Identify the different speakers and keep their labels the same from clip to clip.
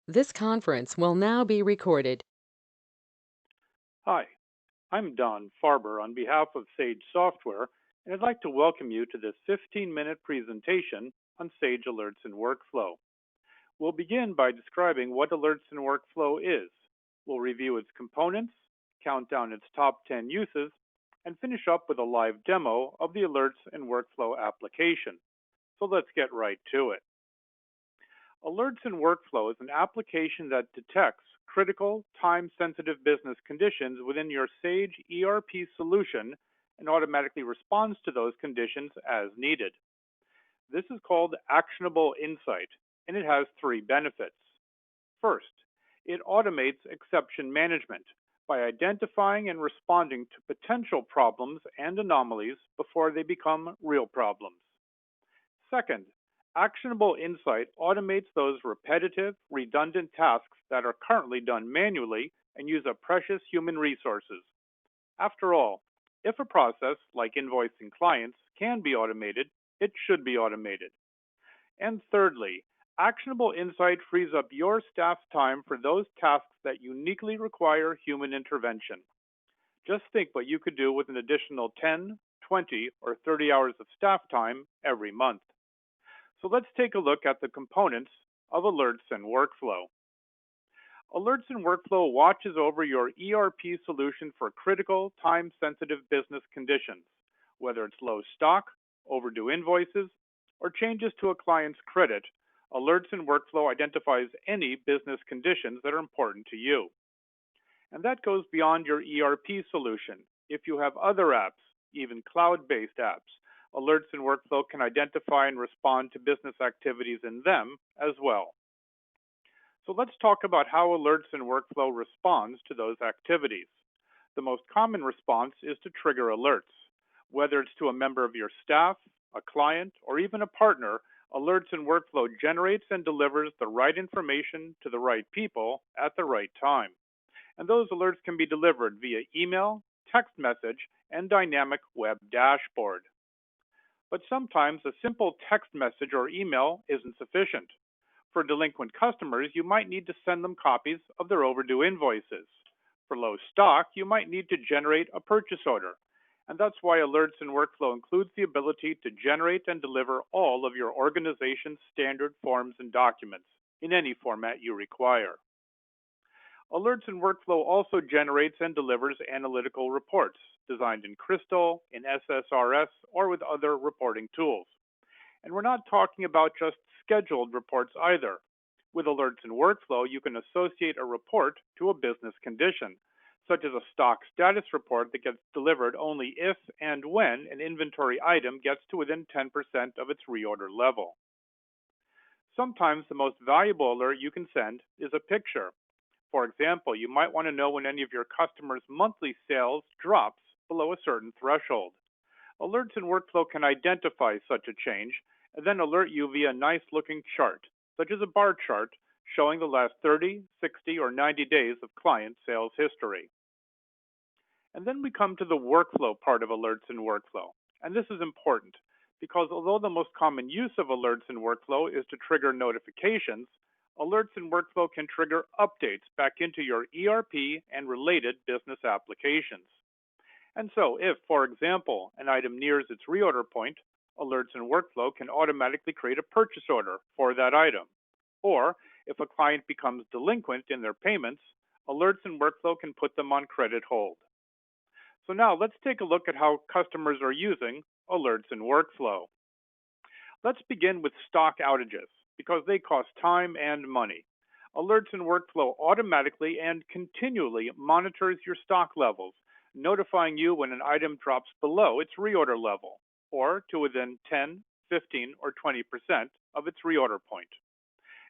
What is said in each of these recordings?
Speaker 1: This conference will now be recorded.
Speaker 2: Hi, I'm Don Farber on behalf of Sage Software, and I'd like to welcome you to this 15-minute presentation on Sage Alerts and Workflow. We'll begin by describing what Alerts and Workflow is. We'll review its components, count down its top 10 uses, and finish up with a live demo of the Alerts and Workflow application. So let's get right to it. Alerts and Workflow is an application that detects critical, time-sensitive business conditions within your Sage ERP solution and automatically responds to those conditions as needed. This is called Actionable Insight, and it has three benefits. First, it automates exception management by identifying and responding to potential problems and anomalies before they become real problems. Second, Actionable Insight automates those repetitive, redundant tasks that are currently done manually and use up precious human resources. After all, if a process like invoicing clients can be automated, it should be automated. And thirdly, Actionable Insight frees up your staff's time for those tasks that uniquely require human intervention. Just think what you could do with an additional 10, 20, or 30 hours of staff time every month. So let's take a look at the components of Alerts and Workflow. Alerts and Workflow watches over your ERP solution for critical, time-sensitive business conditions, whether it's low stock, overdue invoices, or changes to a client's credit. Alerts and Workflow identifies any business conditions that are important to you. And that goes beyond your ERP solution. If you have other apps, even cloud-based apps, Alerts and Workflow can identify and respond to business activities in them as well. So let's talk about how Alerts and Workflow responds to those activities. The most common response is to trigger alerts. Whether it's to a member of your staff, a client, or even a partner, Alerts and Workflow generates and delivers the right information to the right people at the right time. And those alerts can be delivered via email, text message, and dynamic web dashboard. But sometimes a simple text message or email isn't sufficient. For delinquent customers, you might need to send them copies of their overdue invoices. For low stock, you might need to generate a purchase order. And that's why Alerts and Workflow includes the ability to generate and deliver all of your organization's standard forms and documents in any format you require. Alerts and Workflow also generates and delivers analytical reports designed in Crystal, in SSRS, or with other reporting tools. And we're not talking about just scheduled reports either. With Alerts and Workflow, you can associate a report to a business condition, such as a stock status report that gets delivered only if and when an inventory item gets to within 10% of its reorder level. Sometimes the most valuable alert you can send is a picture. For example, you might want to know when any of your customers' monthly sales drops below a certain threshold. Alerts and Workflow can identify such a change and then alert you via a nice looking chart, such as a bar chart showing the last 30, 60, or 90 days of client sales history. And then we come to the workflow part of Alerts and Workflow. And this is important because although the most common use of Alerts and Workflow is to trigger notifications, Alerts and Workflow can trigger updates back into your ERP and related business applications. And so, if, for example, an item nears its reorder point, Alerts and Workflow can automatically create a purchase order for that item. Or, if a client becomes delinquent in their payments, Alerts and Workflow can put them on credit hold. So now let's take a look at how customers are using Alerts and Workflow. Let's begin with stock outages because they cost time and money. Alerts and Workflow automatically and continually monitors your stock levels, notifying you when an item drops below its reorder level, or to within 10, 15, or 20% of its reorder point.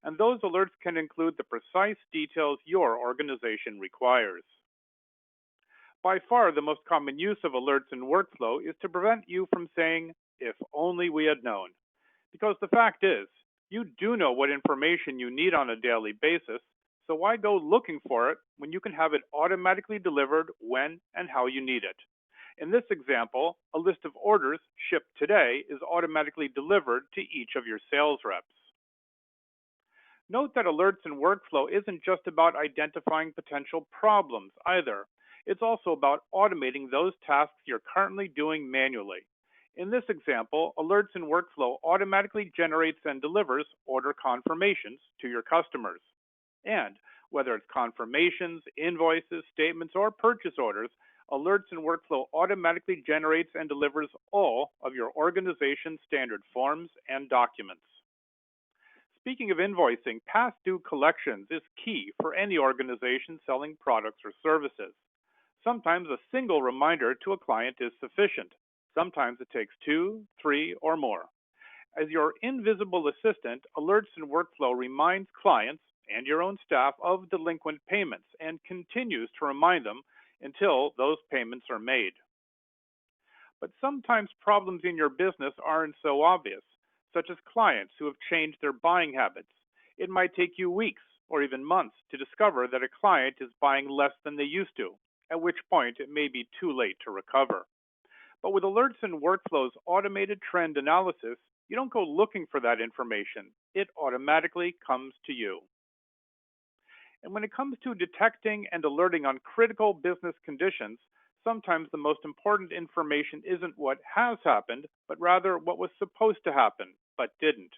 Speaker 2: And those alerts can include the precise details your organization requires. By far, the most common use of alerts in workflow is to prevent you from saying, if only we had known. Because the fact is, you do know what information you need on a daily basis, so why go looking for it when you can have it automatically delivered when and how you need it? In this example, a list of orders shipped today is automatically delivered to each of your sales reps. Note that alerts and workflow isn't just about identifying potential problems either. It's also about automating those tasks you're currently doing manually. In this example, alerts and workflow automatically generates and delivers order confirmations to your customers. And whether it's confirmations, invoices, statements, or purchase orders, alerts and workflow automatically generates and delivers all of your organization's standard forms and documents. Speaking of invoicing, past due collections is key for any organization selling products or services. Sometimes a single reminder to a client is sufficient. Sometimes it takes two, three, or more. As your invisible assistant, alerts and workflow reminds clients and your own staff of delinquent payments and continues to remind them until those payments are made. But sometimes problems in your business aren't so obvious, such as clients who have changed their buying habits. It might take you weeks or even months to discover that a client is buying less than they used to, at which point it may be too late to recover. But with alerts and workflows automated trend analysis, you don't go looking for that information. It automatically comes to you. And when it comes to detecting and alerting on critical business conditions, sometimes the most important information isn't what has happened, but rather what was supposed to happen, but didn't.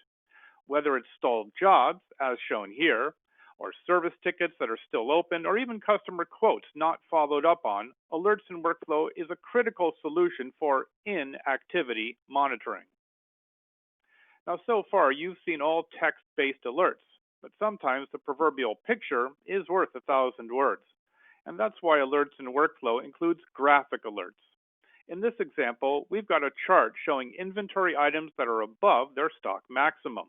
Speaker 2: Whether it's stalled jobs, as shown here, or service tickets that are still open, or even customer quotes not followed up on, alerts and workflow is a critical solution for inactivity monitoring. Now, so far, you've seen all text-based alerts, but sometimes the proverbial picture is worth 1,000 words. And that's why alerts and workflow includes graphic alerts. In this example, we've got a chart showing inventory items that are above their stock maximum.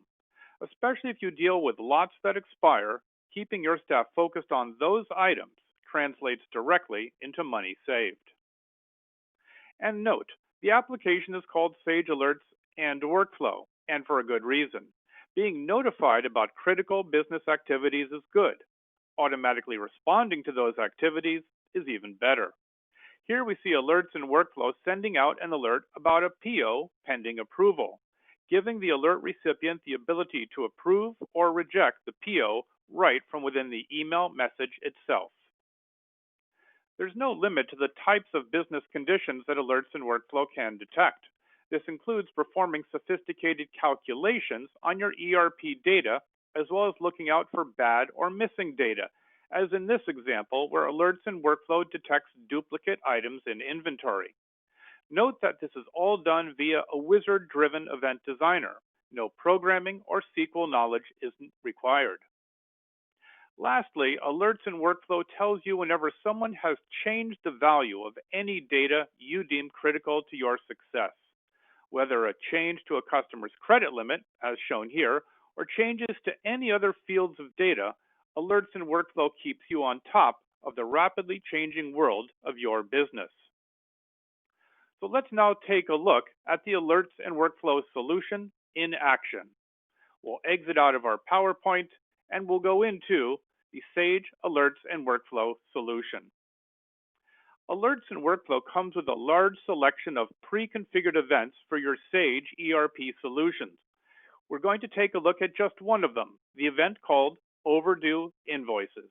Speaker 2: Especially if you deal with lots that expire, keeping your staff focused on those items translates directly into money saved. And note, the application is called Sage Alerts and Workflow, and for a good reason. Being notified about critical business activities is good. Automatically responding to those activities is even better. Here we see alerts and workflow sending out an alert about a PO pending approval, giving the alert recipient the ability to approve or reject the PO right from within the email message itself. There's no limit to the types of business conditions that alerts and workflow can detect. This includes performing sophisticated calculations on your ERP data, as well as looking out for bad or missing data, as in this example where alerts and workflow detects duplicate items in inventory. Note that this is all done via a wizard-driven event designer. No programming or SQL knowledge isn't required. Lastly, alerts and workflow tells you whenever someone has changed the value of any data you deem critical to your success. Whether a change to a customer's credit limit, as shown here, or changes to any other fields of data, alerts and workflow keeps you on top of the rapidly changing world of your business. So let's now take a look at the alerts and workflow solution in action. We'll exit out of our PowerPoint and we'll go into the Sage Alerts and Workflow solution. Alerts and Workflow comes with a large selection of pre-configured events for your Sage ERP solutions. We're going to take a look at just one of them, the event called Overdue Invoices.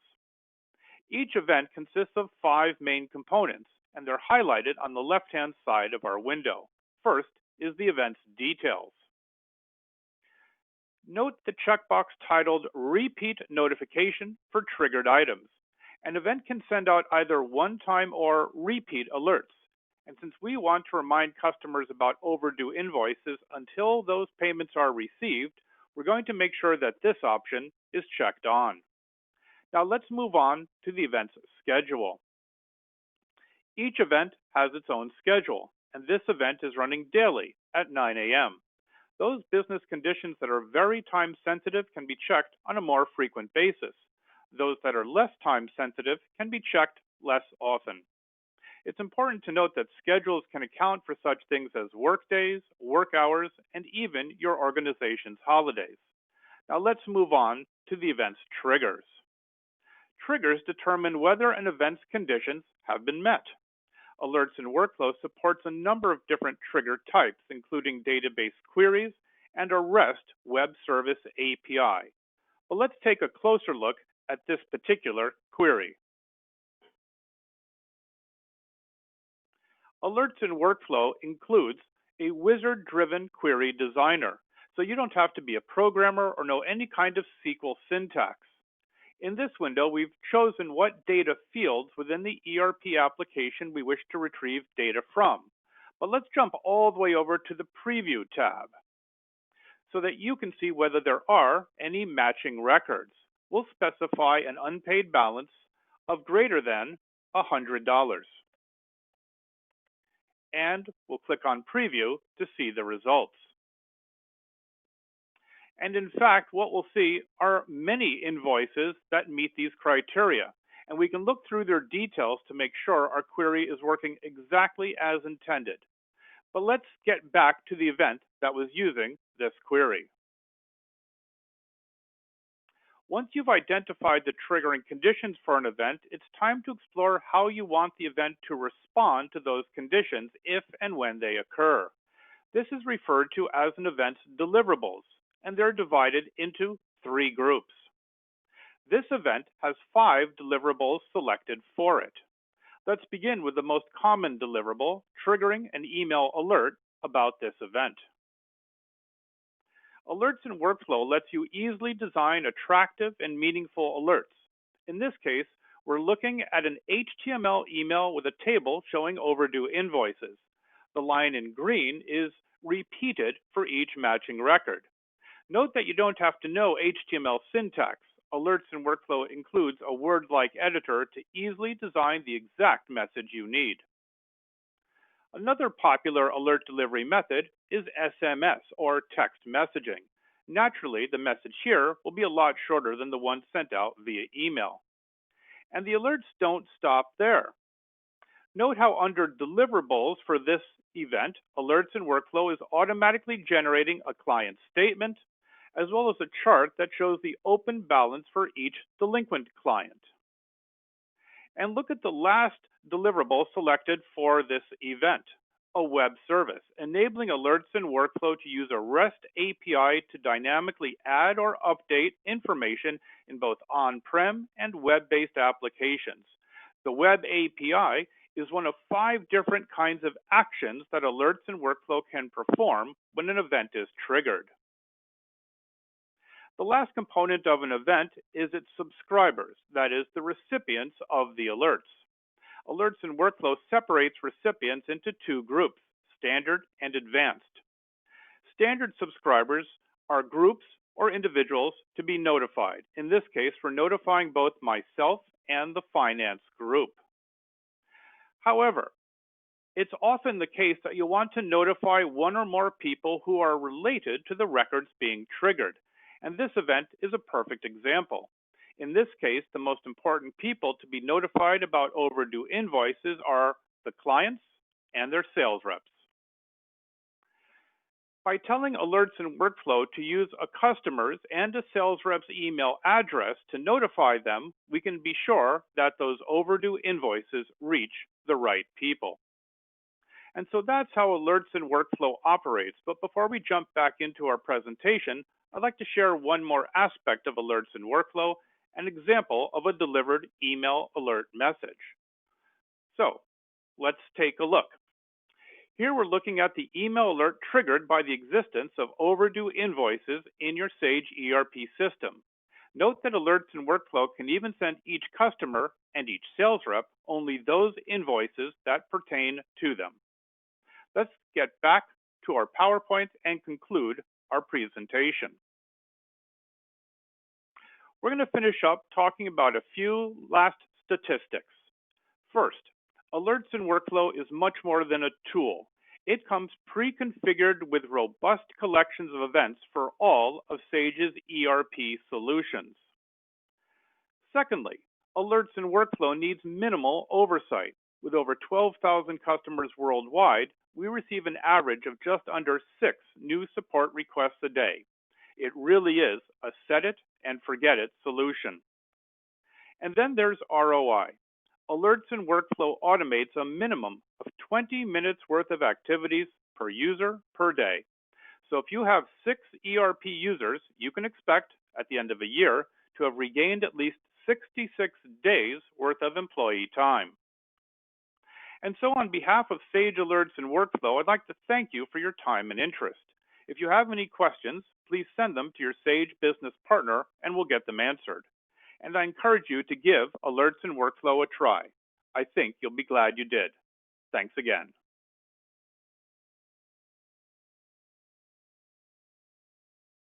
Speaker 2: Each event consists of 5 main components, and they're highlighted on the left-hand side of our window. First is the event's details. Note the checkbox titled Repeat Notification for Triggered Items. An event can send out either one-time or repeat alerts. And since we want to remind customers about overdue invoices until those payments are received, we're going to make sure that this option is checked on. Now let's move on to the event's schedule. Each event has its own schedule, and this event is running daily at 9 a.m. Those business conditions that are very time sensitive can be checked on a more frequent basis. Those that are less time sensitive can be checked less often. It's important to note that schedules can account for such things as work days, work hours, and even your organization's holidays. Now let's move on to the event's triggers. Triggers determine whether an event's conditions have been met. Alerts and Workflow supports a number of different trigger types, including database queries and a REST web service API. But let's take a closer look at this particular query. Alerts in Workflow includes a wizard-driven query designer, so you don't have to be a programmer or know any kind of SQL syntax. In this window, we've chosen what data fields within the ERP application we wish to retrieve data from. But let's jump all the way over to the Preview tab so that you can see whether there are any matching records. We'll specify an unpaid balance of greater than $100. And we'll click on Preview to see the results. And in fact, what we'll see are many invoices that meet these criteria. And we can look through their details to make sure our query is working exactly as intended. But let's get back to the event that was using this query. Once you've identified the triggering conditions for an event, it's time to explore how you want the event to respond to those conditions if and when they occur. This is referred to as an event's deliverables, and they're divided into 3 groups. This event has 5 deliverables selected for it. Let's begin with the most common deliverable, triggering an email alert about this event. Alerts in Workflow lets you easily design attractive and meaningful alerts. In this case, we're looking at an HTML email with a table showing overdue invoices. The line in green is repeated for each matching record. Note that you don't have to know HTML syntax. Alerts in Workflow includes a word-like editor to easily design the exact message you need. Another popular alert delivery method is SMS, or text messaging. Naturally, the message here will be a lot shorter than the one sent out via email. And the alerts don't stop there. Note how under deliverables for this event, Alerts in Workflow is automatically generating a client statement, as well as a chart that shows the open balance for each delinquent client. And look at the last deliverable selected for this event, a web service, enabling Alerts in Workflow to use a REST API to dynamically add or update information in both on-prem and web-based applications. The web API is one of 5 different kinds of actions that Alerts in Workflow can perform when an event is triggered. The last component of an event is its subscribers, that is, the recipients of the alerts. Alerts in Workflow separates recipients into 2 groups, standard and advanced. Standard subscribers are groups or individuals to be notified. In this case, we're notifying both myself and the finance group. However, it's often the case that you want to notify one or more people who are related to the records being triggered. And this event is a perfect example. In this case, the most important people to be notified about overdue invoices are the clients and their sales reps. By telling Alerts in Workflow to use a customer's and a sales rep's email address to notify them, we can be sure that those overdue invoices reach the right people. And so that's how Alerts in Workflow operates. But before we jump back into our presentation, I'd like to share one more aspect of Alerts in Workflow, an example of a delivered email alert message. So let's take a look. Here we're looking at the email alert triggered by the existence of overdue invoices in your Sage ERP system. Note that Alerts in Workflow can even send each customer and each sales rep only those invoices that pertain to them. Let's get back to our PowerPoint and conclude our presentation. We're going to finish up talking about a few last statistics. First, Alerts in Workflow is much more than a tool. It comes pre-configured with robust collections of events for all of Sage's ERP solutions. Secondly, Alerts in Workflow needs minimal oversight. With over 12,000 customers worldwide, we receive an average of just under 6 new support requests a day. It really is a set it and forget it solution. And then there's ROI. Alerts in Workflow automates a minimum of 20 minutes worth of activities per user per day. So if you have 6 ERP users, you can expect at the end of a year to have regained at least 66 days worth of employee time. And so, on behalf of Sage Alerts and Workflow, I'd like to thank you for your time and interest. If you have any questions, please send them to your Sage business partner and we'll get them answered. And I encourage you to give Alerts and Workflow a try. I think you'll be glad you did. Thanks again.